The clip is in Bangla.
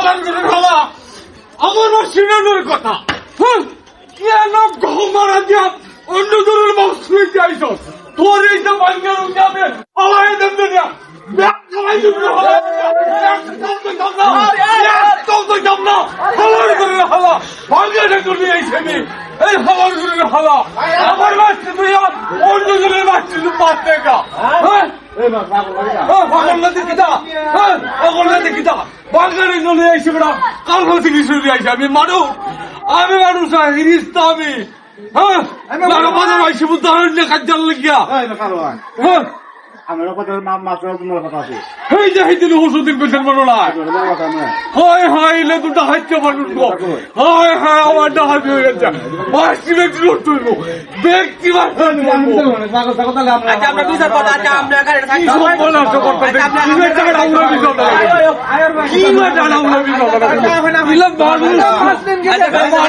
হালাল করে খালা আমার সিনানোর কথা হ্যাঁ কেন ঘুমারা দিয়া অন্য ধরনের মাছ খুঁজতে আইস তোর এই যে বাঙ্গার যাবে আলাই দেন দুনিয়া আমার বাচ্চা তুই অন্য জনের বাচ্চা তুই পাঁচ টাকা আমি মানুষ আমি হ্যাঁ আইসি বুদ্ধ কাজ লাগিয়া হ্যাঁ আমার কথা মাত্র তোমার কথা আছে এই যে দিন ওষুধ পেছেন বলো না হয় হয় এলে দুটো হাইতে পারবেন হয় হয় আমার হাতে হয়ে গেছে বাসি ব্যক্তি লড়তে হইব ব্যক্তি আমরা বিচার কথা আচ্ছা আমরা এখানে থাকি কি